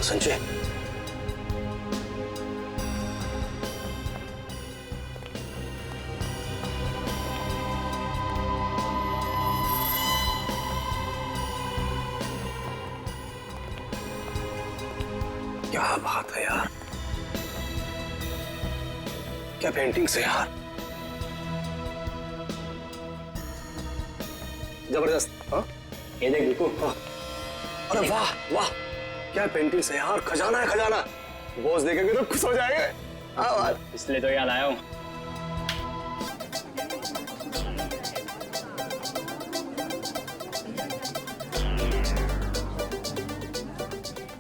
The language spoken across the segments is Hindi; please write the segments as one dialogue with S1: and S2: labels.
S1: संजय। क्या बात है यार, क्या पेंटिंग्स है यार, जबरदस्त। हाँ ये देख देखो। हाँ अरे वाह वाह, क्या पेंटिंग्स है यार, खजाना है खजाना। बॉस देखेंगे तो खुश हो जाएंगे। हाँ बात,
S2: इसलिए तो याद आया हूँ।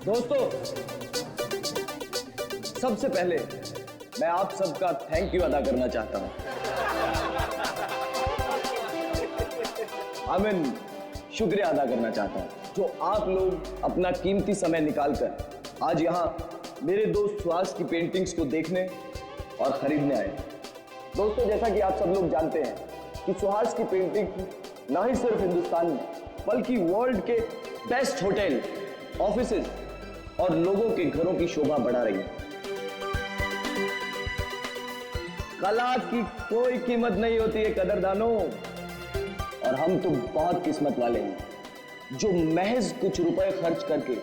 S3: दोस्तों, सबसे पहले मैं आप सबका थैंक यू अदा करना चाहता हूं। शुक्रिया अदा करना चाहता हूं जो आप लोग अपना कीमती समय निकालकर आज यहां मेरे दोस्त सुहास की पेंटिंग्स को देखने और खरीदने आए। दोस्तों, जैसा कि आप सब लोग जानते हैं कि सुहास की पेंटिंग ना ही सिर्फ हिंदुस्तान में बल्कि वर्ल्ड के बेस्ट होटल, ऑफिसेज और लोगों के घरों की शोभा बढ़ा रही है। कला की कोई कीमत नहीं होती है कदरदानों, और हम तो बहुत किस्मत वाले हैं जो महज कुछ रुपए खर्च करके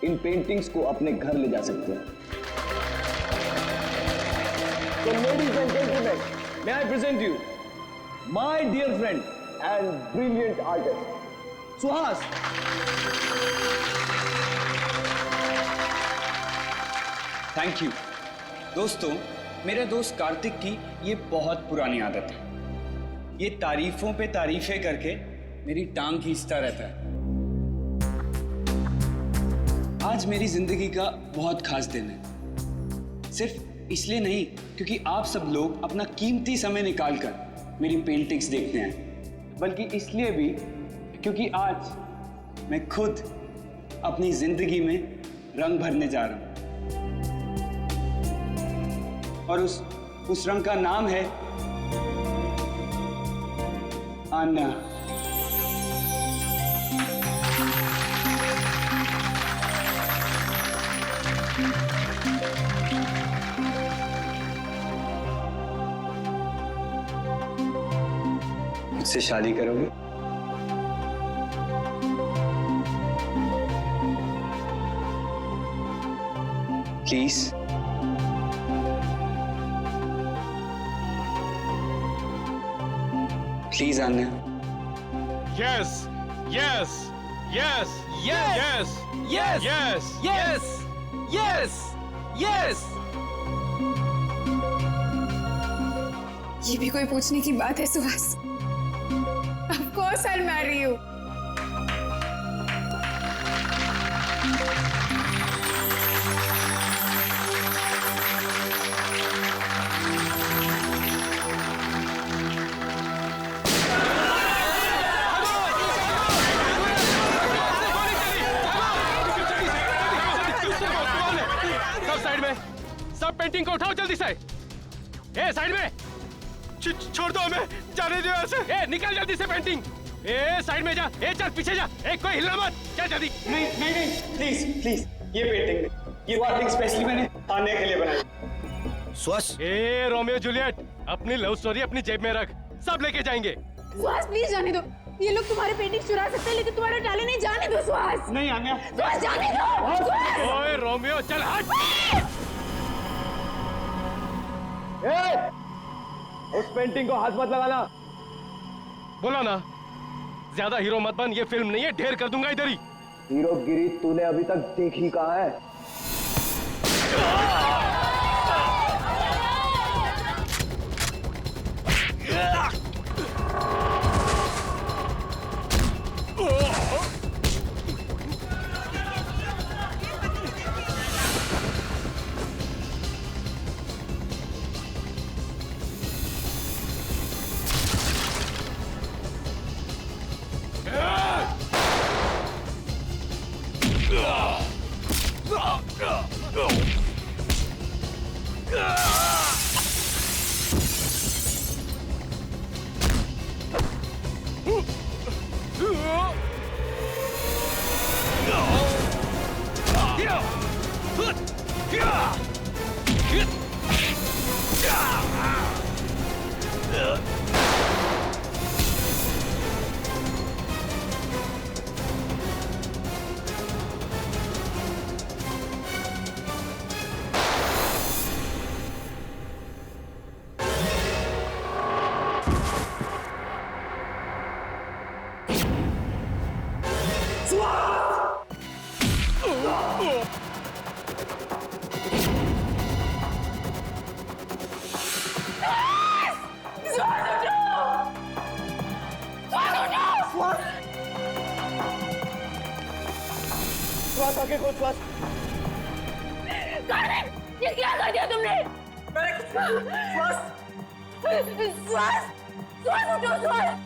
S3: इन पेंटिंग्स को अपने घर ले जा सकते हैं। तो ladies and gentleman, may I present you my dear friend and brilliant artist Suhas.
S2: Thank you. दोस्तों, मेरे दोस्त कार्तिक की ये बहुत पुरानी आदत है। ये तारीफों पे तारीफें करके मेरी टांग खींचता रहता है। आज मेरी जिंदगी का बहुत खास दिन है, सिर्फ इसलिए नहीं क्योंकि आप सब लोग अपना कीमती समय निकालकर मेरी पेंटिंग्स देखते हैं, बल्कि इसलिए भी क्योंकि आज मैं खुद अपनी जिंदगी में रंग भरने जा रहा हूं, और उस रंग का नाम है आन्ना। मुझसे शादी करोगे? Please. Please Anna.
S4: Yes, yes, yes, yes, yes, yes, yes, yes, yes.
S5: ये भी कोई पूछने की बात है Suhas? Of course I'll marry you.
S4: सब पेंटिंग को उठाओ जल्दी से। ए साइड में, छोड़ दो हमें, जाने दो यहाँ से। ए निकल जल्दी से पेंटिंग। ए साइड में जा, ए चल पीछे जा, ए कोई हिलना मत, चल जल्दी।
S2: नहीं नहीं नहीं, प्लीज प्लीज, ये पेंटिंग नहीं, ये पेंटिंग स्पेशली मैंने आने के लिए बनाई।
S1: सुहास,
S4: ए रोमियो जूलियट, अपनी लव स्टोरी अपनी जेब में रख, सब लेके जाएंगे।
S5: सुहास प्लीज जाने दो, ये लोग तुम्हारे पेंटिंग चुरा सकते हैं लेकिन तुम्हारा टाले नहीं, जाने दो सुहास।
S2: नहीं आन्या,
S5: सुहास जाने दो।
S4: ओए रोमियो चल हट।
S3: उस पेंटिंग को हाथ मत लगाना।
S4: बोला ना, ज्यादा हीरो मत बन, ये फिल्म नहीं है, ढेर कर दूंगा इधर ही।
S3: हीरोगिरी तूने अभी तक देखी कहाँ है? श्वास आगे खोल, श्वास।
S6: ये क्या कर दिया तुमने?
S3: श्वास।
S6: श्वास श्वास उठो, श्वास श्वास।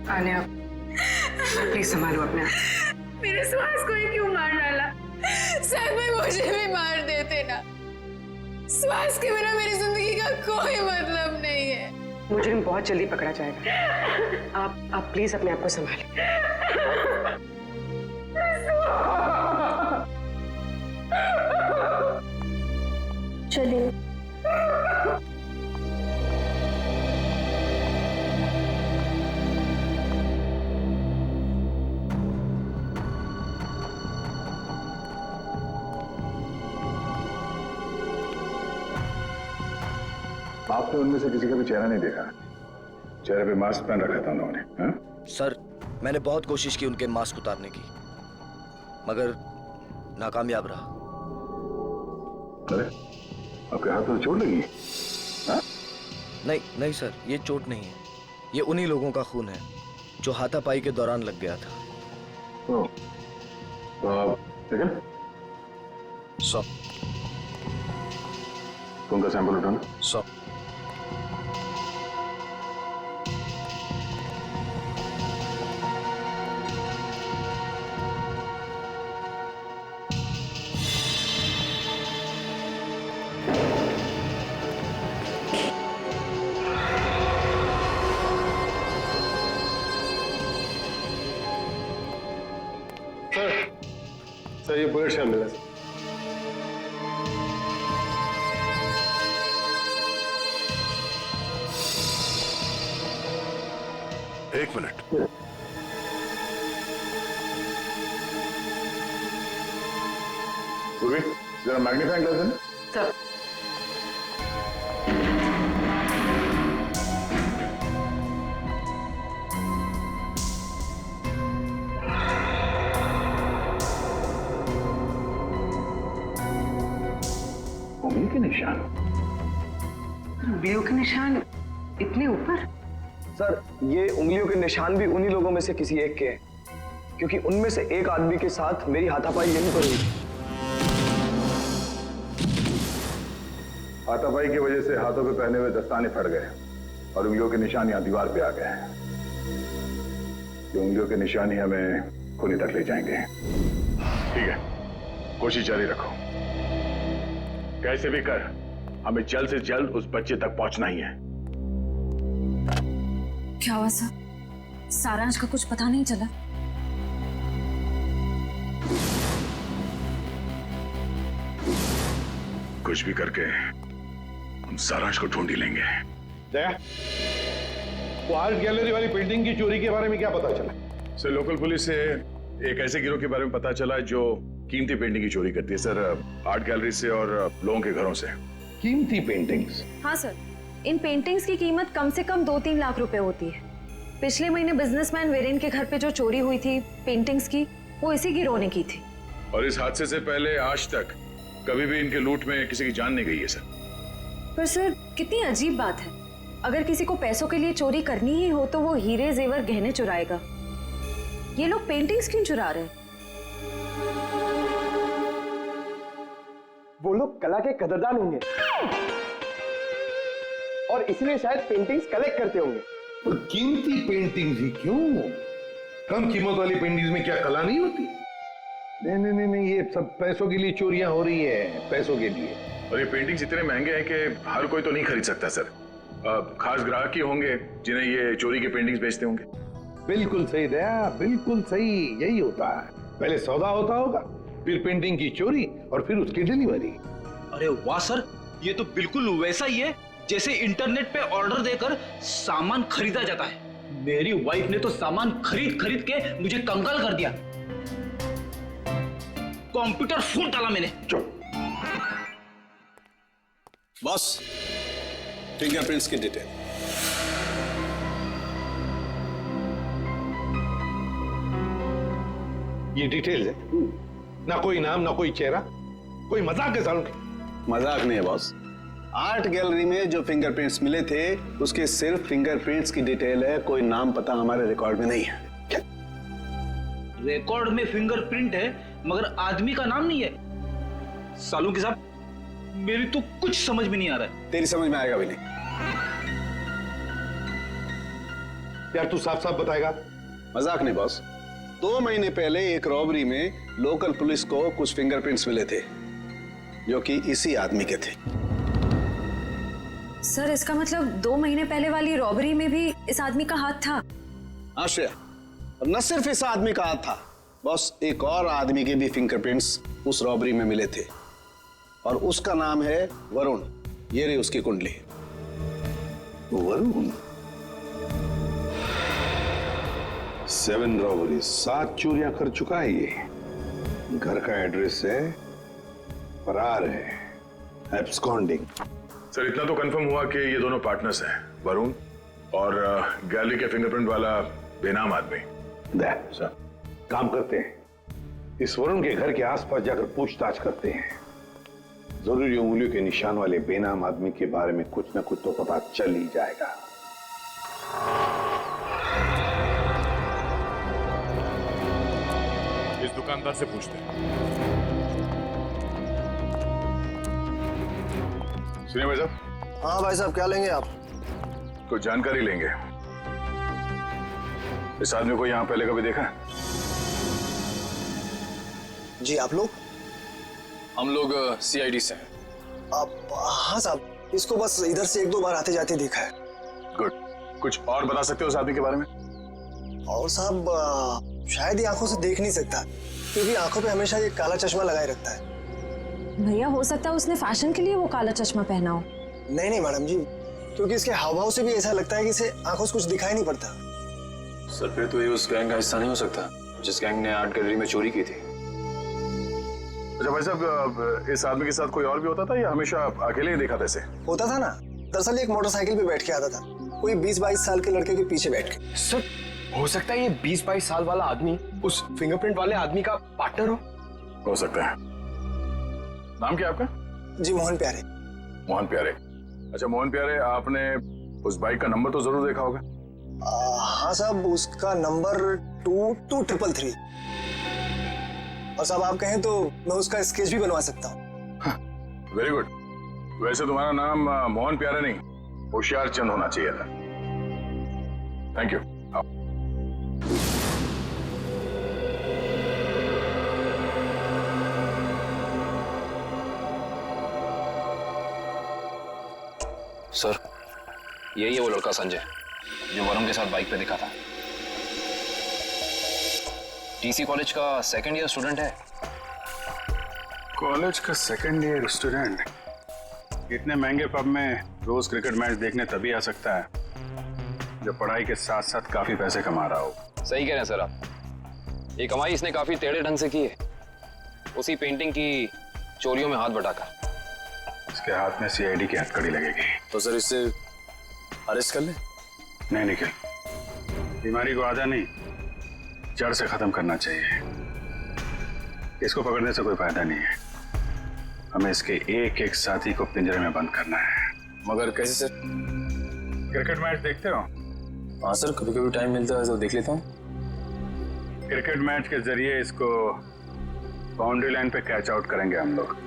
S7: आन्या, प्लीज संभालो अपने आप।
S5: मेरे श्वास को ही क्यों मार डाला? शायद भाई मुझे भी मार देते ना। श्वास के बिना मेरी जिंदगी का कोई मतलब नहीं है।
S7: मुजरिम बहुत जल्दी पकड़ा जाएगा। आप प्लीज अपने आप को संभालें।
S6: चलिए।
S8: आपने उनमें से किसी का भी चेहरा नहीं देखा? चेहरे पे मास्क पहन रखा था उन्होंने। हाँ?
S3: सर, मैंने बहुत कोशिश की उनके मास्क उतारने की, मगर नाकामयाब रहा।
S8: अरे, आपके हाथ में चोट लगी? हाँ?
S3: नहीं सर, ये चोट नहीं है। ये उन्हीं लोगों का खून है जो हाथापाई के दौरान लग गया था।
S8: तो आप ठीक है?
S3: सब
S8: उनका सैंपल उठाना।
S3: सब
S8: सर ये बुलेट शामिल मिला।
S9: एक मिनट।
S8: पूर्वी, जरा मैग्नीफाइंग ग्लास देना।
S7: सर,
S8: उंगली के निशान।
S7: उंगलियों के निशान इतने ऊपर?
S3: सर, ये उंगलियों के निशान भी उन्हीं लोगों में से किसी एक के हैं, क्योंकि उनमें से एक आदमी के साथ मेरी हाथापाई यहीं पर हुई।
S8: हाथापाई की वजह से हाथों पे पहने हुए दस्ताने फट गए और उंगलियों के निशान यहाँ दीवार पे आ गए हैं। ये उंगलियों के निशान ही हमें खूनी तक ले जाएंगे। ठीक है, कोशिश जारी रखो। कैसे भी कर हमें जल्द से जल्द उस बच्चे तक पहुंचना ही है।
S6: क्या हुआ सर? सारांश का कुछ पता नहीं चला?
S8: कुछ भी करके हम सारांश को ढूंढ ही लेंगे।
S9: जया, वो आर्ट गैलरी वाली पेंटिंग की चोरी के बारे में क्या पता चला?
S8: सर लोकल पुलिस से एक ऐसे गिरोह के बारे में पता चला जो कीमती पेंटिंग की चोरी करती है सर, आर्ट गैलरी से और लोगों के घरों से।
S9: कीमती पेंटिंग्स?
S6: हाँ सर, इन पेंटिंग्स की कीमत कम से कम 2-3 लाख रुपए होती है। पिछले महीने बिजनेसमैन वीरेन के घर पे जो चोरी हुई थी पेंटिंग्स की, वो इसी गिरोह ने की थी।
S8: और इस हादसे से पहले आज तक कभी भी इनके लूट में किसी की जान नहीं गई है सर।
S6: पर सर कितनी अजीब बात है, अगर किसी को पैसों के लिए चोरी करनी ही हो तो वो हीरे जेवर गहने चुराएगा। ये लोग पेंटिंग्स क्यों चुरा रहे हैं?
S3: वो लोग कला के कदरदान होंगे और इसलिए शायद पेंटिंग्स कलेक्ट करते होंगे।
S9: तो कीमती पेंटिंग्स ही क्यों? कम कीमत वाली पेंटिंग्स में क्या कला नहीं होती? नहीं, ये सब पैसों के लिए चोरियां हो रही है, पैसों के लिए।
S8: और ये पेंटिंग्स इतने महंगे हैं कि हर कोई तो नहीं खरीद सकता सर। खास ग्राहक ही होंगे जिन्हें ये चोरी के पेंटिंग्स बेचते होंगे।
S9: बिल्कुल सही दया, बिल्कुल सही, यही होता है। पहले सौदा होता होगा, फिर पेंटिंग की चोरी और फिर उसकी डिलीवरी।
S10: अरे वाह सर, ये तो बिल्कुल वैसा ही है जैसे इंटरनेट पे ऑर्डर देकर सामान खरीदा जाता है। मेरी वाइफ ने तो सामान खरीद के मुझे कंगाल कर दिया। कंप्यूटर फूट डाला मैंने।
S1: बॉस, फिंगरप्रिंट्स की डिटेल।
S9: ये डिटेल्स है, ना कोई नाम ना कोई चेहरा, कोई मजाक है सालों की।
S1: मजाक नहीं है बॉस, आर्ट गैलरी में जो फिंगरप्रिंट्स मिले थे उसके सिर्फ फिंगरप्रिंट्स की डिटेल है, कोई नाम पता हमारे रिकॉर्ड में नहीं है।
S10: रिकॉर्ड में फिंगरप्रिंट है मगर आदमी का नाम नहीं है। सालू के साहब, मेरी तो कुछ समझ में नहीं आ रहा है।
S1: तेरी समझ में आएगा भी नहीं।
S9: यार तू साफ साफ बताएगा?
S1: मजाक नहीं बॉस, 2 महीने पहले एक रॉबरी में लोकल पुलिस को कुछ फिंगरप्रिंट्स मिले थे जो कि इसी आदमी के थे।
S6: सर इसका मतलब 2 महीने पहले वाली रॉबरी में भी इस आदमी का हाथ था?
S1: आश्रया, और न सिर्फ इस आदमी का हाथ था बॉस, एक और आदमी के भी फिंगरप्रिंट्स उस रॉबरी में मिले थे और उसका नाम है वरुण। ये रही उसकी कुंडली।
S9: वरुण? 7 रॉबरी, 7 चोरियां कर चुका है ये। घर का एड्रेस है, फरार है, एब्सकॉन्डिंग।
S8: सर इतना तो कंफर्म हुआ कि ये दोनों पार्टनर्स हैं, वरुण और गैलरी के फिंगरप्रिंट वाला बेनाम आदमी।
S9: सर काम करते हैं, इस वरुण के घर के आसपास जाकर पूछताछ करते हैं। जरूरी उंगलियों के निशान वाले बेनाम आदमी के बारे में कुछ न कुछ तो पता चल ही जाएगा।
S8: इस दुकानदार से पूछते हैं। सुनिए भाई साहब।
S1: हाँ भाई साहब, क्या लेंगे आप?
S8: कुछ जानकारी लेंगे। इस आदमी को यहाँ पहले कभी देखा है?
S1: जी, आप लोग?
S11: हम लोग CID से हैं।
S1: आप? हाँ साहब, इसको बस इधर से 1-2 बार आते जाते देखा है।
S8: गुड। कुछ और बता सकते हो उस आदमी के बारे में?
S1: और साहब शायद ये आंखों से देख नहीं सकता क्योंकि आंखों पे हमेशा ये काला चश्मा लगाए रखता है।
S6: भैया हो सकता है उसने फैशन के लिए वो काला चश्मा पहना हो।
S1: नहीं मैडम जी, क्योंकि इसके हाव भाव से भी ऐसा लगता है कि इसे आंखों से कुछ दिखाई नहीं पड़ता।
S11: सर फिर तो ये उस गैंग का हिस्सा नहीं हो सकता जिस गैंग ने आर्ट गैलरी में चोरी की थी।
S8: अच्छा भाई साहब, इस आदमी के साथ कोई और भी होता था या हमेशा अकेले ही देखा था इसे?
S1: होता था ना, दरअसल एक मोटरसाइकिल पे बैठ के आता था, कोई 20-22 साल के लड़के के पीछे बैठ के।
S11: सर हो सकता है ये 20-22 साल वाला आदमी उस फिंगरप्रिंट वाले आदमी का पार्टनर
S8: हो सकता है। नाम क्या आपका?
S1: जी, मोहन प्यारे।
S8: मोहन प्यारे। अच्छा मोहन प्यारे, आपने उस बाइक का नंबर तो जरूर देखा होगा?
S1: हाँ साहब, उसका नंबर 2233। और साहब आप कहें तो मैं उसका स्केच भी बनवा सकता हूँ।
S8: Very good. वैसे तुम्हारा नाम मोहन प्यारे नहीं, होशियार चंद होना चाहिए था। Thank you.
S11: सर यही है वो लड़का संजय जो वरुण के साथ बाइक पे दिखा था। TC कॉलेज का 2nd ईयर स्टूडेंट है।
S8: कॉलेज का 2nd ईयर स्टूडेंट इतने महंगे पब में रोज क्रिकेट मैच देखने तभी आ सकता है जब पढ़ाई के साथ साथ काफी पैसे कमा रहा हो।
S11: सही कह रहे हैं सर आप। ये कमाई इसने काफी टेढ़े ढंग से की है, उसी पेंटिंग की चोरियों में हाथ बटाकर।
S8: इसके हाथ में सीआईडी की हथकड़ी लगेगी।
S1: तो सर इससे अरेस्ट कर ले?
S8: नहीं निखिल, बीमारी को आधा नहीं जड़ से खत्म करना चाहिए। इसको पकड़ने से कोई फायदा नहीं है, हमें इसके एक एक साथी को पिंजरे में बंद करना है।
S1: मगर कैसे सर?
S8: क्रिकेट मैच देखते हो?
S1: हाँ सर, कभी कभी टाइम मिलता है तो देख लेता हूँ।
S8: क्रिकेट मैच के जरिए इसको बाउंड्री लाइन पे कैच आउट करेंगे हम लोग।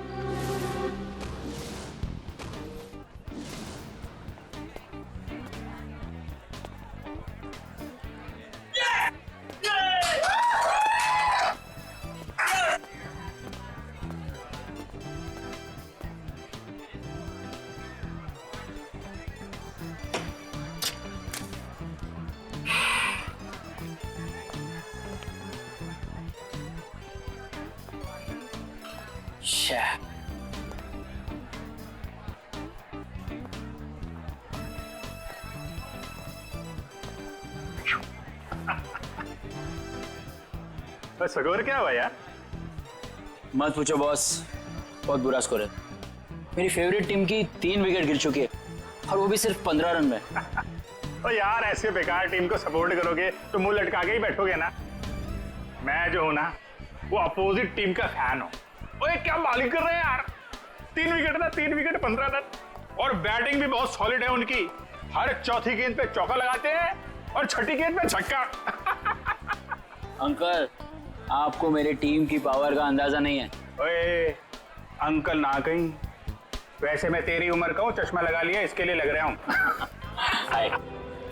S8: बस स्कोर क्या हुआ यार?
S10: मत पूछो बॉस, बहुत बुरा स्कोर है। मेरी फेवरेट टीम की 3 विकेट गिर चुकी है और वो भी सिर्फ 15 रन में।
S8: तो यार ऐसे बेकार टीम को सपोर्ट करोगे तो मुंह लटका के ही बैठोगे ना। मैं जो हूं ना वो अपोजिट टीम का फैन हूं। ओए क्या बॉलिंग कर रहे हैं यार, 3 विकेट ना, 3 विकेट 15 रन। और बैटिंग भी बहुत सॉलिड है उनकी, हर चौथी गेंद पे चौका लगाते हैं और छठी गेंद पे छक्का।
S10: अंकल, आपको मेरी टीम की पावर का अंदाजा नहीं है।
S8: ओए अंकल ना कहीं, वैसे मैं तेरी उम्र का हूँ, चश्मा लगा लिया इसके लिए लग रहा हूँ।
S10: हाय,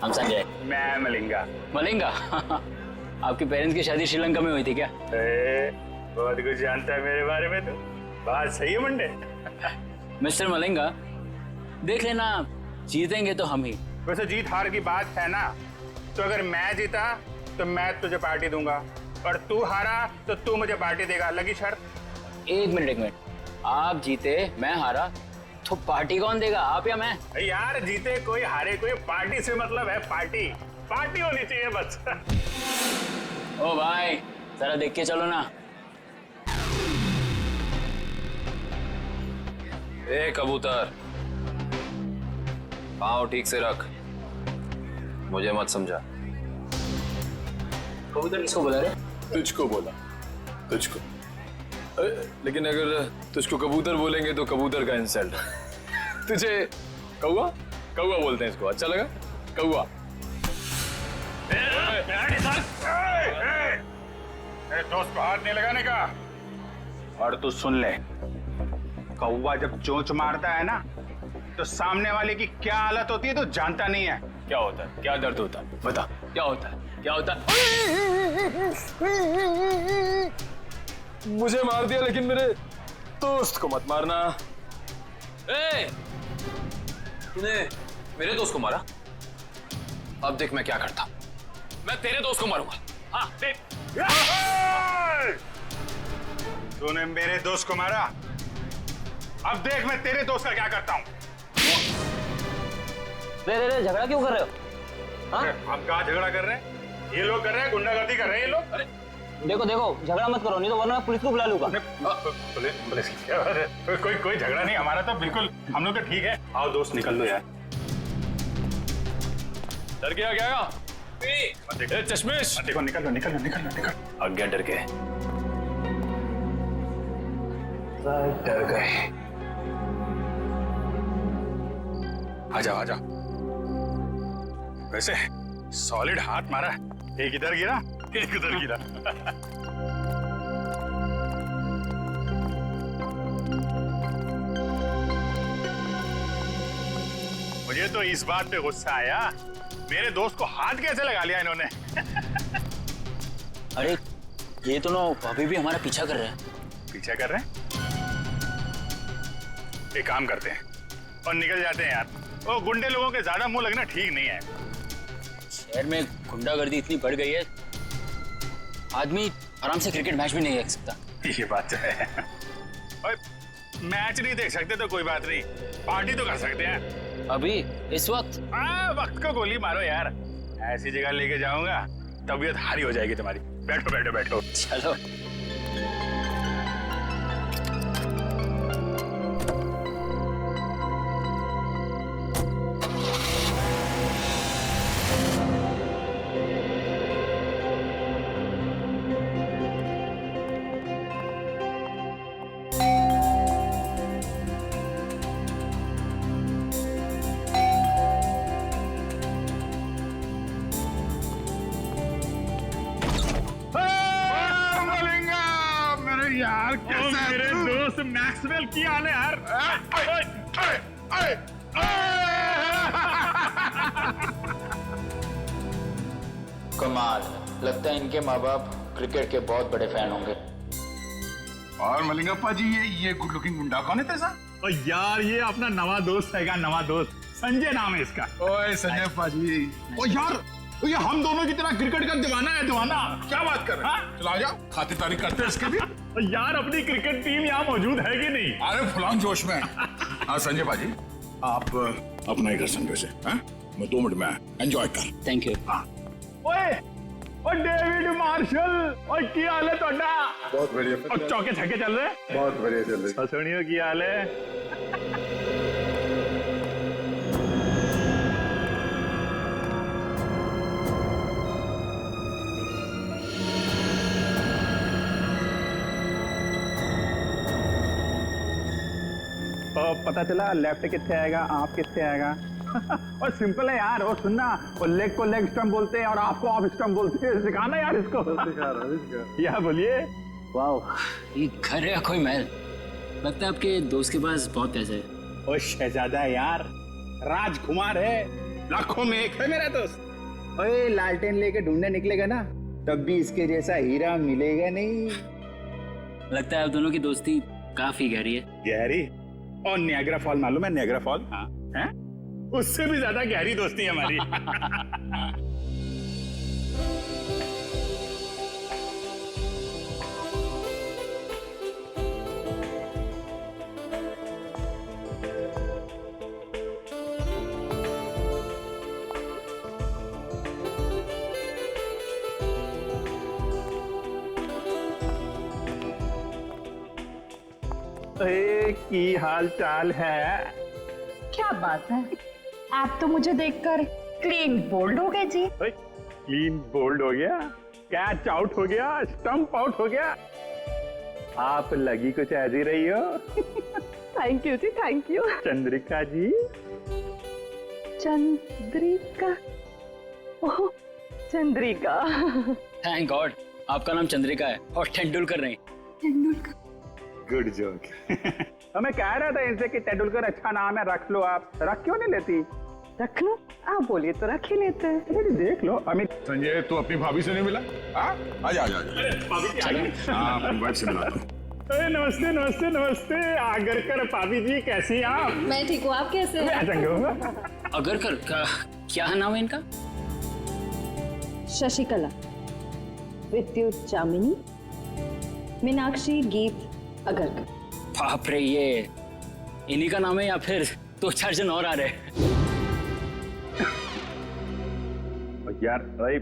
S10: हम संजय।
S8: मैं मलिंगा।
S10: मलिंगा? आपके पेरेंट्स की शादी श्रीलंका में हुई थी क्या?
S8: बहुत कुछ जानता है मेरे बारे में तो। बात सही है मुंडे।
S10: मिस्टर मलिंगा, देख लेना, जीतेंगे तो हम ही।
S8: वैसे जीत हार की बात है ना, तो अगर मैं जीता तो मैं तुझे पार्टी दूंगा और तू हारा तो तू मुझे पार्टी देगा। लगी शर्त?
S10: एक मिनट, आप जीते मैं हारा तो पार्टी कौन देगा, आप या मैं?
S8: यार जीते कोई हारे कोई, पार्टी से मतलब है पार्टी, पार्टी होनी चाहिए बस।
S10: ओ भाई, जरा देख के चलो ना।
S11: ए कबूतर, पाँव ठीक से रख, मुझे मत समझा।
S10: कबूतर किसको बुला रहे?
S12: तुझको बोला, तुझको। लेकिन अगर तुझको कबूतर बोलेंगे तो कबूतर का इंसल्ट। तुझे कौवा कौवा बोलते हैं इसको, अच्छा लगा? कौवा।
S8: दोस्त को हाथ नहीं लगाने का। और तू सुन ले, कौवा जब चोंच मारता है ना तो सामने वाले की क्या हालत होती है तो जानता नहीं है।
S12: क्या होता है, क्या दर्द होता है, बता क्या होता है, क्या होता है? मुझे मार दिया लेकिन मेरे दोस्त को मत मारना।
S11: तूने मेरे दोस्त को मारा? अब देख मैं क्या करता, मैं तेरे दोस्त को मारूंगा। हाँ देख।
S8: तूने मेरे दोस्त को मारा, अब देख मैं तेरे दोस्त का क्या करता हूँ।
S10: रे झगड़ा क्यों कर रहे हो? हाँ?
S8: आप कहाँ झगड़ा कर रहे हैं? ये लोग कर रहे हैं, गुंडागर्दी कर रहे हैं ये लोग। अरे
S10: देखो झगड़ा मत करो, नहीं तो वरना मैं पुलिस को बुला लूंगा।
S8: पुलिस क्या बात है? कोई झगड़ा नहीं, हमारा तो बिल्कुल, हम लोग तो ठीक है। आओ दोस्त निकल लो यार।
S12: डर गया क्या? चश्मिश
S8: देखो, निकल।
S12: आज्ञा डर गए, डर गए।
S8: आ जाओ। वैसे सॉलिड हाथ मारा, एक इधर गिरा एक उधर गिरा। मुझे तो इस बात पे गुस्सा आया, मेरे दोस्त को हाथ कैसे लगा लिया इन्होंने।
S10: अरे ये तो ना अभी भी हमारा पीछा कर रहे हैं।
S8: पीछा कर रहे हैं? एक काम करते हैं और निकल जाते हैं यार। वो गुंडे लोगों के ज्यादा मुंह लगना ठीक नहीं है।
S10: शहर में गुंडागर्दी इतनी बढ़ गई है, आदमी आराम से क्रिकेट मैच भी नहीं देख सकता।
S8: ये बात तो है। और मैच नहीं देख सकते तो कोई बात नहीं, पार्टी तो कर सकते हैं।
S10: अभी इस वक्त?
S8: वक्त को गोली मारो यार, ऐसी जगह लेके जाऊंगा तबीयत हारी हो जाएगी तुम्हारी।
S9: बैठो बैठो बैठो।
S10: चलो।
S9: यार कैसा मेरे दोस्त मैक्सवेल की हाल है यार।
S13: कमाल, लगता है इनके माँ बाप क्रिकेट के बहुत बड़े फैन होंगे।
S9: और मलिंगप्पा जी ये गुड लुकिंग मुंडा कौन है तेरा?
S14: और यार ये अपना नवा दोस्त है, नवा दोस्त संजय नाम है इसका।
S9: ओए संजय पाजी,
S14: ओ यार ये हम दोनों की तरह क्रिकेट का दीवाना है, दीवाना।
S9: क्या बात कर रहे हैं? चला जाओ, खातिरदारी करते हैं इसके भी।
S14: यार अपनी क्रिकेट टीम यहाँ मौजूद है कि नहीं?
S9: अरे फुलान जोश में। हाँ संजय पाजी, आप अपना ही घर संजय से, मैं 2 मिनट में एंजॉय कर।
S10: Thank you.
S14: ओए डेविड मार्शल, और की हाल है तोड़ा?
S9: बहुत बढ़िया।
S14: और चौके छक्के चल रहे?
S9: बहुत बढ़िया चल रहे।
S14: ससुनियों की हाल है? तो पता चला लेफ्ट कितने आएगा, आप कितने आएगा। और सिंपल है यार, वो सुनना, वो लेग को लेग स्टंप बोलते हैं और आपको ऑफ स्टंप बोलते हैं। सिखाना यार इसको। या बोलिए।
S10: वाह, ये घर है कोई महल? लगता है आपके दोस्त के पास बहुत पैसे है।
S14: ओ शहजादा है यार, राजकुमार है, लाखों में एक है मेरा दोस्त।
S15: ओए लालटेन लेके ढूंढने निकलेगा ना, तब भी इसके जैसा हीरा मिलेगा नहीं।
S10: लगता है आप दोनों की दोस्ती काफी गहरी है।
S14: गहरी? और नियाग्रा फॉल मालूम है? नियाग्रा फॉल, हाँ है? उससे भी ज्यादा गहरी दोस्ती है हमारी। की हाल चाल है?
S16: क्या बात है, आप तो मुझे देखकर क्लीन बोल्ड हो गए जी।
S14: क्लीन बोल्ड हो गया, कैच आउट हो गया, स्टंप आउट हो गया। आप लगी कुछ ऐसी रही हो।
S16: Thank you ji, thank you.
S14: Chandrika ji.
S16: Chandrika? Oh Chandrika.
S10: Thank god आपका नाम चंद्रिका है और तेंदुलकर नहीं।
S16: तेंदुलकर?
S14: Good joke. तो मैं कह रहा था इनसे कि तेंदुलकर अच्छा नाम है, रख लो। आप रख क्यों नहीं लेती?
S16: रख लो, आप बोलिए तो रख ही लेते हैं।
S14: देख लो अमित।
S9: संजय तू अपनी भाभी से नहीं मिला? आजा आजा।
S14: भाभी की आ गई।
S9: हाँ अपनी वाइफ से मिला।
S14: नमस्ते नमस्ते नमस्ते। आगरकर भाभी जी, कैसी हैं आप?
S5: मैं ठीक हूँ, आप कैसे हैं?
S10: आगरकर का क्या नाम है इनका?
S6: शशिकला, विद्युत चामिनी, मीनाक्षी, गीत अगरकर।
S10: बाप रे, ये इन्हीं का नाम है या फिर 2-4 जन और आ रहे?
S14: यार भाई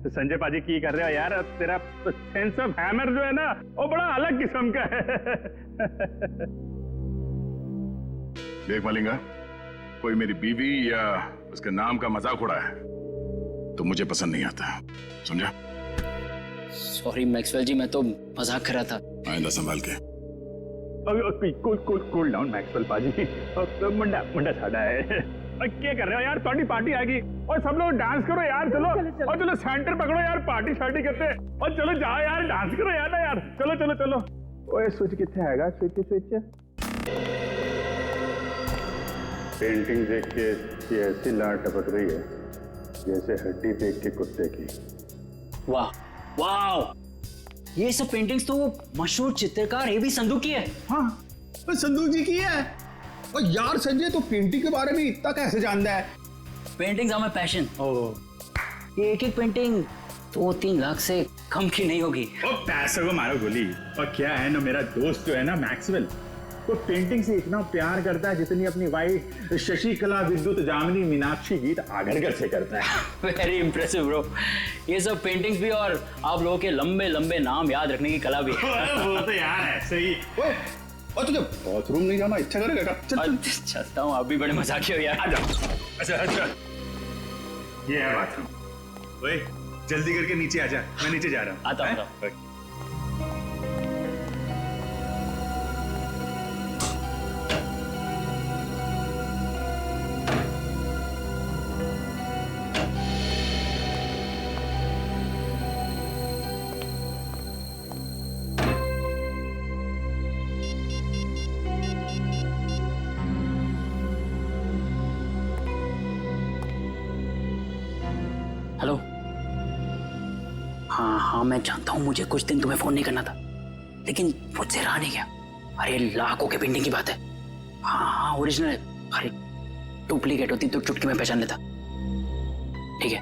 S14: संजय पाजी की कर रहे हो यार? तेरा सेंस ऑफ हैमर जो है ना, वो बड़ा अलग किस्म का है।
S9: देख मलिंगा, कोई मेरी बीवी या उसके नाम का मजाक उड़ा है तो मुझे पसंद नहीं आता, समझा?
S10: सॉरी मैक्सवेल जी, मैं तो मजाक कर रहा था।
S9: आइंदा संभाल के।
S14: कूल डाउन मैक्सवेल पाजी। मुंडा मुंडा साड़ा है। क्या कर रहे हो यार? थोड़ी पार्टी आ गई और सब लोग डांस करो यार। चलो और चलो सेंटर पकड़ो यार, पार्टी शार्टी करते हैं। और चलो जाओ यार, डांस करो यार ना यार। चलो चलो चलो। ओए स्विच कितने आएगा? Switch switch. पेंटिंग देख के ऐसी लाट टपक रही है जैसे हड्डी देख के कुत्ते की।
S10: वाह वाह, ये सब पेंटिंग्स तो वो मशहूर चित्रकार एबी संधू की है।
S14: हाँ तो संधू जी की है। और यार संजय तो पेंटिंग के बारे में इतना कैसे जानता है?
S10: Paintings are my passion. ये एक पेंटिंग 2-3 लाख से कम की नहीं होगी।
S14: ओ पैसों को मारो गोली। और क्या है ना, मेरा दोस्त जो है ना मैक्सवेल, वो पेंटिंग से इतना प्यार करता है जितनी अपनी वाइफ शशिकला विद्युत जामिनी मीनाक्षी गीत आगरकर से करता है।
S17: Very impressive bro. ये सब पेंटिंग्स भी और आप लोगों के लंबे लंबे नाम याद रखने की कला भी है।
S14: वो तो यार ऐसे ही।
S8: और तुझे बाथरूम नहीं जाना इच्छा करेगा? चल
S17: चलता हूँ, आप भी बड़े मजाकी हो यार।
S14: अच्छा अच्छा, ये है बाथरूम। ओए जल्दी करके नीचे आ जा, मैं नीचे जा रहा हूँ।
S17: आता हूँ। हेलो। हाँ मैं जानता हूँ मुझे कुछ दिन तुम्हें फोन नहीं करना था, लेकिन मुझसे रहा नहीं गया। अरे लाखों के पेंटिंग की बात है। हाँ ओरिजिनल है। अरे डुप्लीकेट होती तो चुटकी में पहचान लेता। ठीक है,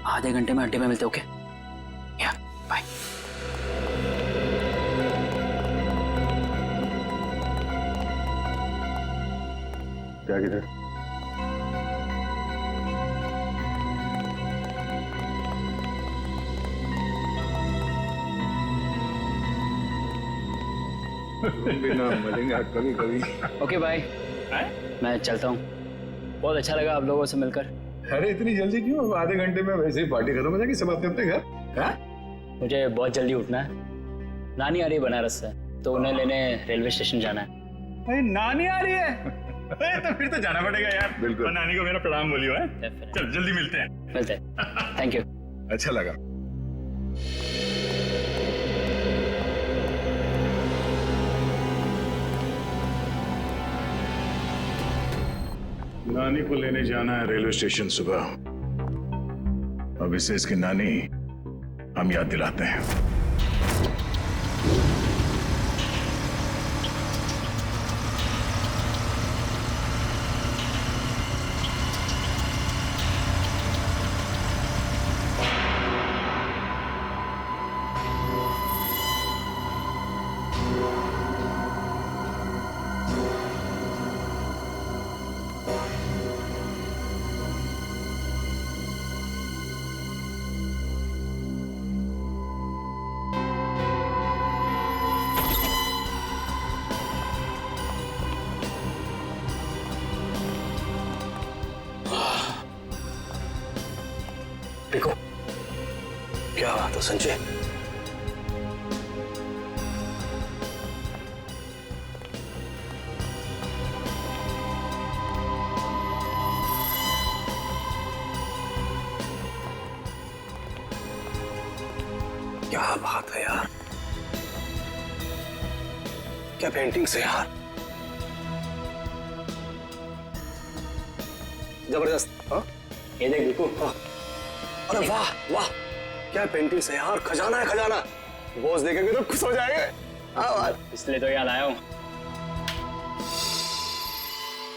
S17: आधे घंटे में अड्डे में मिलते। ओके या बाय।
S8: क्या किधर? बिना मिलेंगे कभी कभी।
S17: Okay bye. मैं चलता हूँ। बहुत अच्छा लगा आप लोगों से मिलकर।
S8: अरे इतनी जल्दी क्यों? आधे घंटे में वैसे ही पार्टी खत्म हो जाएगी, सब अपने अपने घर। हाँ?
S17: मुझे बहुत जल्दी उठना है। नानी आ रही है बनारस से, तो उन्हें लेने रेलवे स्टेशन जाना है।
S14: अरे नानी आ रही है? तो फिर तो जाना पड़ेगा यार।
S8: बिल्कुल।
S14: और नानी को मेरा प्रणाम बोलियो है। चल जल्दी मिलते
S17: हैं। Thank you.
S8: अच्छा लगा। नानी को लेने जाना है रेलवे स्टेशन सुबह। अब इसे इसकी नानी हम याद दिलाते हैं।
S1: देखो क्या बात है संजय। क्या बात है यार, क्या पेंटिंग्स है यार, जबरदस्त। हाँ
S17: ये देख बिल्कुल।
S1: हाँ। अरे वाह वाह, क्या पेंटिंग्स है यार, खजाना है खजाना। बॉस देखेंगे तो खुश हो जाएंगे। हाँ
S17: इसलिए तो याद आया हूँ।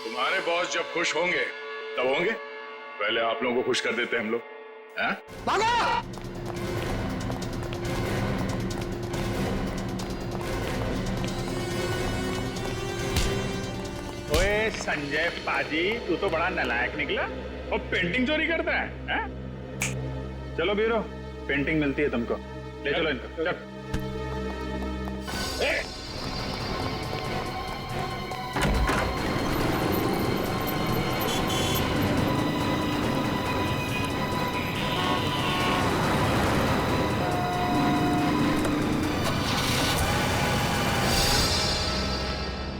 S8: तुम्हारे बॉस जब खुश होंगे तब होंगे, पहले आप लोगों को खुश कर देते हैं हम लोग। हैं?
S14: ओए संजय पाजी, तू तो बड़ा नालायक निकला और पेंटिंग चोरी करता है, हैं? चलो बीरो, पेंटिंग मिलती है तुमको। ले चलो इनको। चल।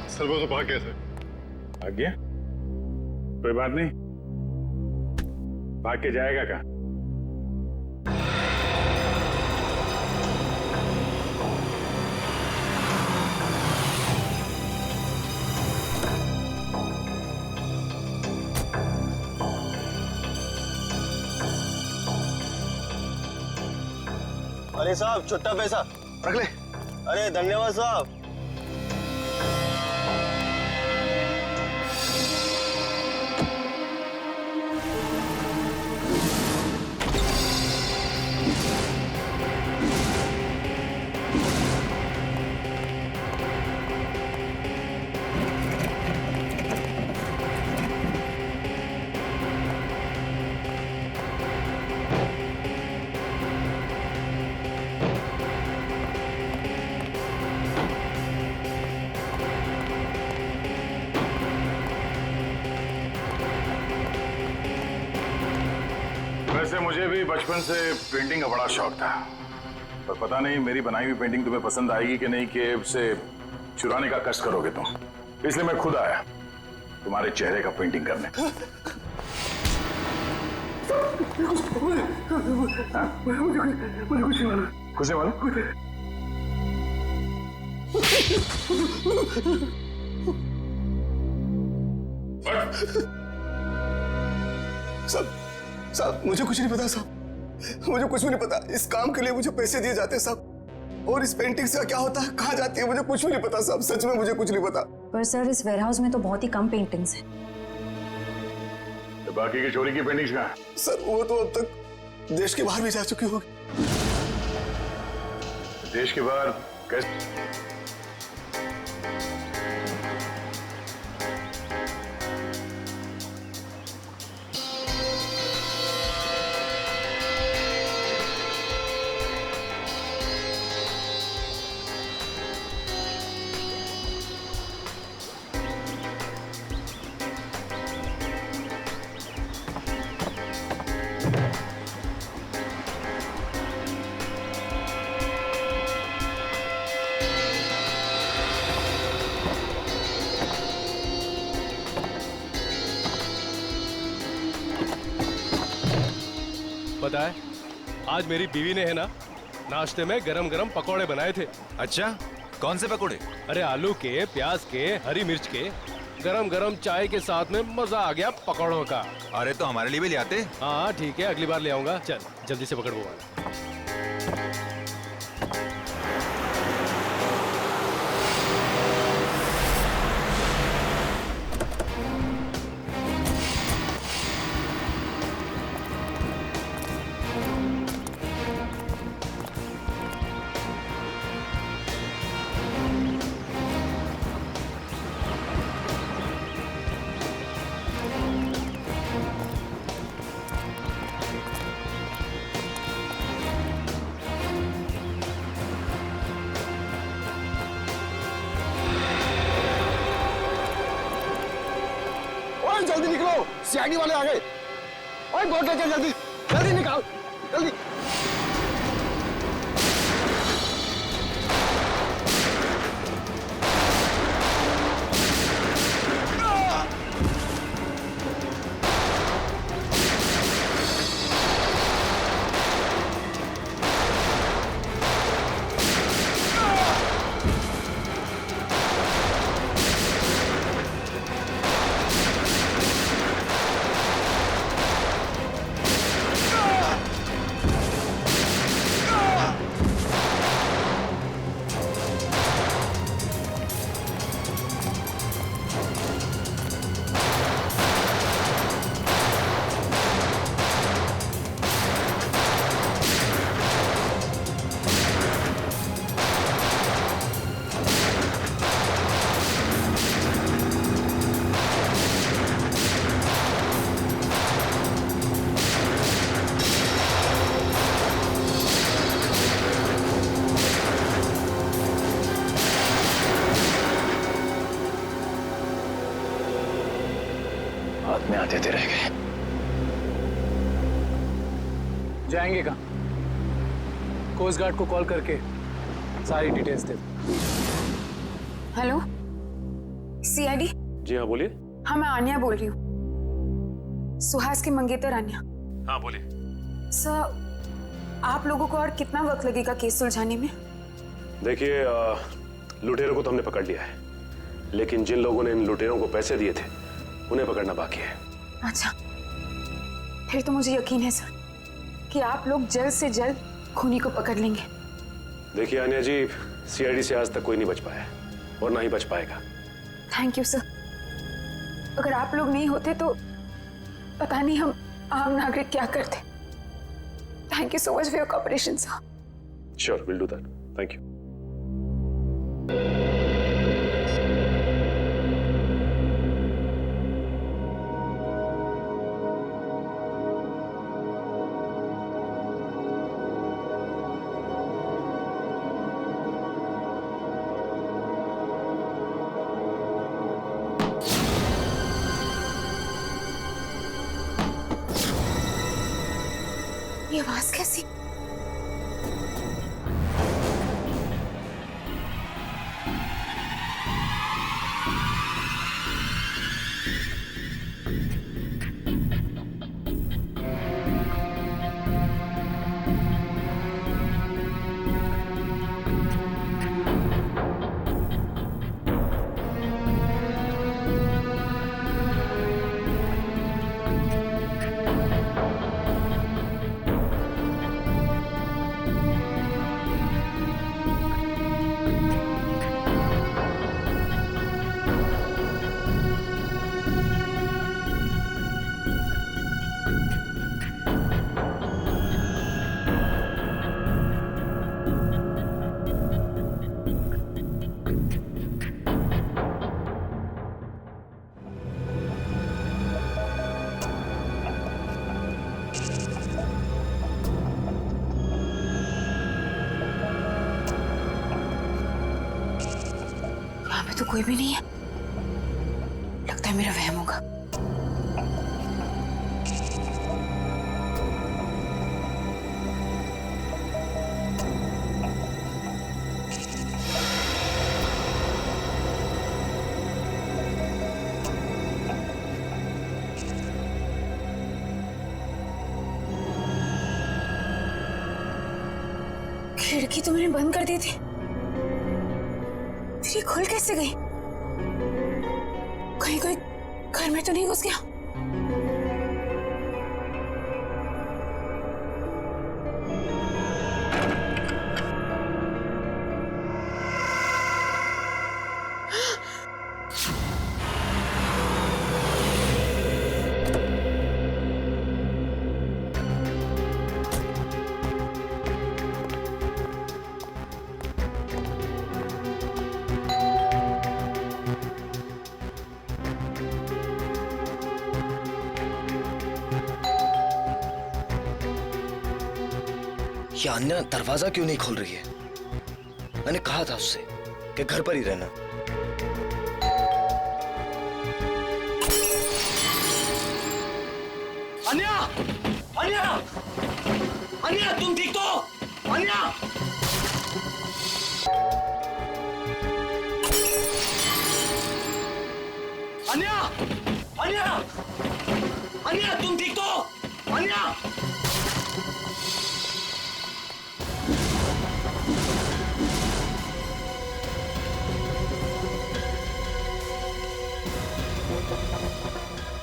S8: सर वो तो भाग गया सर।
S14: भाग गया? कोई बात नहीं, भाग के जाएगा कहाँ?
S1: अरे साहब छुट्टा पैसा रख ले। अरे धन्यवाद साहब।
S8: मुझे भी बचपन से पेंटिंग का बड़ा शौक था, पर पता नहीं मेरी बनाई हुई पेंटिंग तुम्हें पसंद आएगी कि नहीं, कि उसे चुराने का कष्ट करोगे तुम। इसलिए मैं खुद आया तुम्हारे चेहरे का पेंटिंग करने। मुझे कुछ नहीं मालूम। कुछ नहीं मालूम?
S18: साहब मुझे कुछ नहीं पता साहब, मुझे कुछ भी नहीं पता। इस काम के लिए मुझे पैसे दिए जाते हैं साहब, और इस पेंटिंग से क्या होता है, कहाँ जाती है, मुझे कुछ भी नहीं पता साहब, सच में मुझे कुछ नहीं पता।
S6: पर सर इस वेयरहाउस में तो बहुत ही कम पेंटिंग्स हैं।
S8: तो बाकी की चोरी की पेंटिंग्स कहाँ हैं?
S18: सर वो तो अब तक देश के बाहर भी जा चुकी होगी।
S8: देश के बाहर कैसे?
S4: पता है आज मेरी बीवी ने है ना नाश्ते में गरम गरम पकौड़े बनाए थे।
S19: अच्छा कौन से पकौड़े?
S4: अरे आलू के, प्याज के, हरी मिर्च के, गरम गरम चाय के साथ में मजा आ गया पकौड़ों का।
S19: अरे तो हमारे लिए भी ले आते।
S4: हाँ ठीक है अगली बार ले आऊंगा। चल जल्दी से पकड़ वो वाला।
S18: जल्दी निकलो, सीआईडी वाले आ गए। ओए बोट लेकर जल्दी जल्दी निकाल, जल्दी।
S3: हाथ में आते थे रह गए।
S20: जाएंगे कहाँ? कोस्ट गार्ड को कॉल करके सारी डिटेल्स दे।
S5: Hello CID.
S4: जी हाँ बोलिए।
S5: हाँ मैं आन्या बोल रही हूँ, सुहास की मंगेतर आन्या।
S4: हाँ बोलिए।
S5: सर आप लोगों को और कितना वक्त लगेगा केस सुलझाने में?
S21: देखिए लुटेरों को तो हमने पकड़ लिया है, लेकिन जिन लोगों ने इन लुटेरों को पैसे दिए थे उन्हें पकड़ना बाकी है।
S5: अच्छा फिर तो मुझे यकीन है सर कि आप लोग जल्द से जल्द खूनी को पकड़ लेंगे।
S21: देखिए आन्या जी, सीआईडी से आज तक कोई नहीं बच पाया और ना ही बच पाएगा।
S5: Thank you sir. अगर आप लोग नहीं होते तो पता नहीं हम आम नागरिक क्या करते। Thank you so much for your cooperation sir.
S21: Sure will do that. Thank you.
S5: Suhas कैसी? तो कोई भी नहीं है, लगता है मेरा वहम होगा। खिड़की तो मैंने बंद कर दी थी, फिर ये खुल कैसे गई? कहीं कोई घर में तो नहीं घुस गया?
S3: ये अन्या दरवाजा क्यों नहीं खोल रही है? मैंने कहा था उससे कि घर पर ही रहना। अन्या! अन्या! अन्या, तुम ठीक तो? अन्या! अन्या! अन्या! अन्या, तुम ठीक तो? अन्या!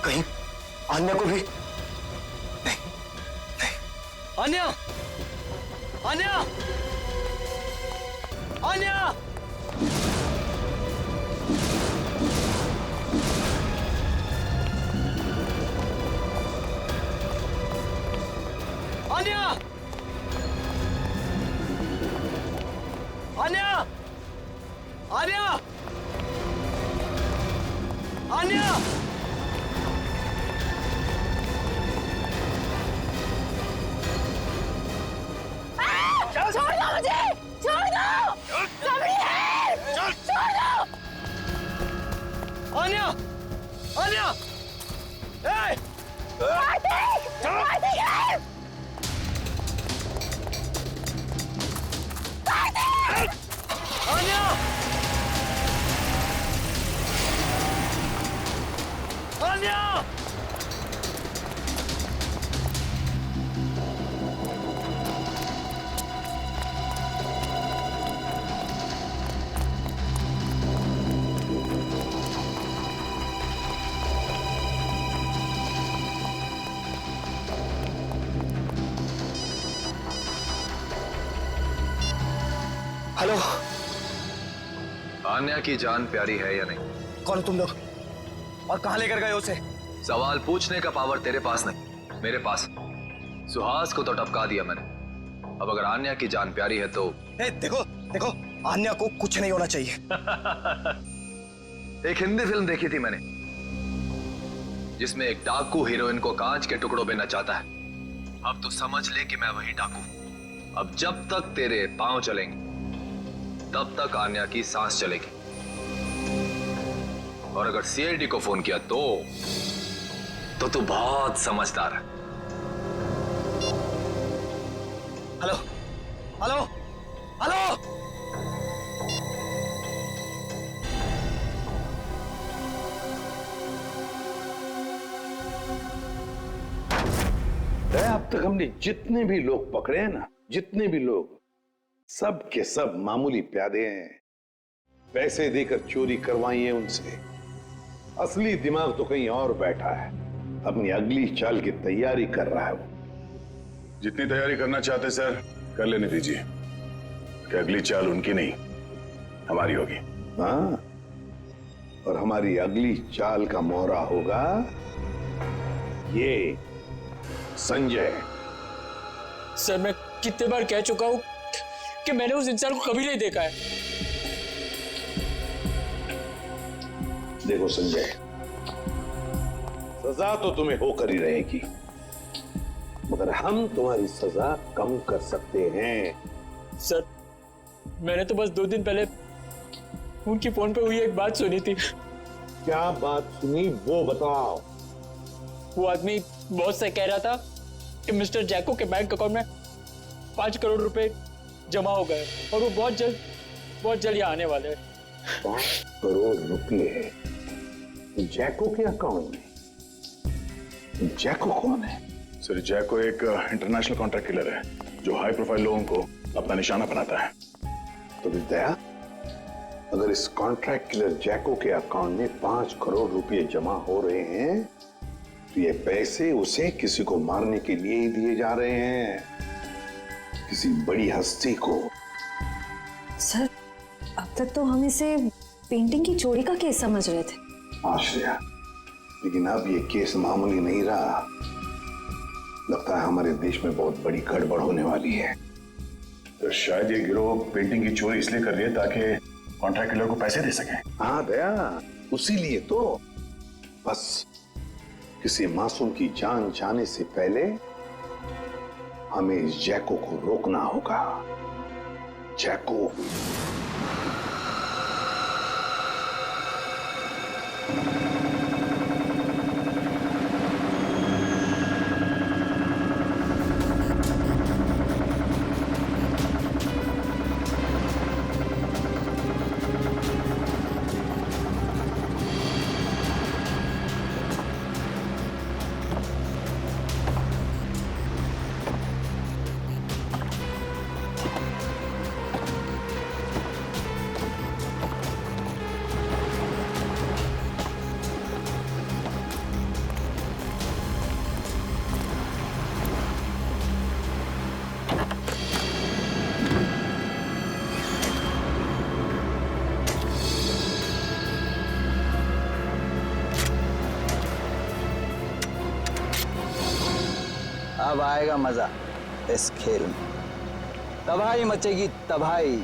S3: कहीं अन्या को भी नहीं, नहीं। अन्या! अन्या! अन्या! अन्या! अन्या! अन्या! अन्या!
S5: छोड़ दो मुझे! छोड़ दो! सबरी है! छोड़ दो!
S3: अन्या! अन्या! ए!
S5: कार्तिक! कार्तिक है! कार्तिक!
S3: अन्या! अन्या! हेलो।
S12: आन्या की जान प्यारी है या नहीं?
S3: कौन तुम लोग और कहां लेकर गए उसे?
S12: सवाल पूछने का पावर तेरे पास नहीं, मेरे पास। सुहास को तो टपका दिया मैंने। अब अगर आन्या की जान प्यारी है तो
S3: देखो देखो, आन्या को कुछ नहीं होना चाहिए।
S12: एक हिंदी फिल्म देखी थी मैंने जिसमें एक डाकू हीरोइन को कांच के टुकड़ों में नचाता है। अब तो समझ ले कि मैं वही डाकू। अब जब तक तेरे पांव चलेंगे तब तक आन्या की सांस चलेगी। और अगर सीआईडी को फोन किया तो तू बहुत समझदार है। Hello hello hello.
S9: अब तक हमने जितने भी लोग पकड़े हैं ना, जितने भी लोग, सब के सब मामूली प्यादे हैं। पैसे देकर चोरी करवाई है उनसे। असली दिमाग तो कहीं और बैठा है, अपनी अगली चाल की तैयारी कर रहा है वो।
S8: जितनी तैयारी करना चाहते सर कर लेने दीजिए, कि अगली चाल उनकी नहीं हमारी होगी।
S9: हाँ, और हमारी अगली चाल का मोहरा होगा ये संजय।
S13: सर मैं कितने बार कह चुका हूं कि मैंने उस इंसान को कभी नहीं देखा है।
S9: देखो संजय, सजा तो तुम्हें होकर ही रहेगी, मगर हम तुम्हारी सजा कम कर सकते हैं।
S13: सर मैंने तो बस 2 दिन पहले उनकी फोन पे हुई एक बात सुनी थी।
S9: क्या बात सुनी वो बताओ।
S13: वो आदमी बॉस से कह रहा था कि मिस्टर जैको के बैंक अकाउंट में 5 करोड़ रुपए जमा हो गए और वो बहुत जल्द यहाँ आने वाले हैं।
S9: 5 करोड़ रुपए जैको के अकाउंट में? जैको कौन है?
S8: सर जैको एक इंटरनेशनल कॉन्ट्रैक्ट किलर है जो हाई प्रोफाइल लोगों को अपना निशाना बनाता है।
S9: तो विद्या, अगर इस कॉन्ट्रैक्ट किलर जैको के अकाउंट में 5 करोड़ रुपए जमा हो रहे हैं तो ये पैसे उसे किसी को मारने के लिए ही दिए जा रहे हैं, किसी बड़ी हस्ती को।
S6: सर अब तक तो हम इसे पेंटिंग की चोरी का केस समझ रहे थे।
S9: आश्रया, लेकिन अब ये केस मामूली नहीं रहा। लगता है हमारे देश में बहुत बड़ी गड़बड़ होने वाली है।
S8: तो शायद ये गिरोह पेंटिंग की चोरी इसलिए कर रही है ताकि कॉन्ट्रैक्ट किलर को पैसे दे सके।
S9: हाँ दया, उसी लिए तो। बस किसी मासूम की जान जाने से पहले हमें इस जैको को रोकना होगा। जैको
S15: अब आएगा मजा इस खेल में। तबाही मचेगी, तबाही।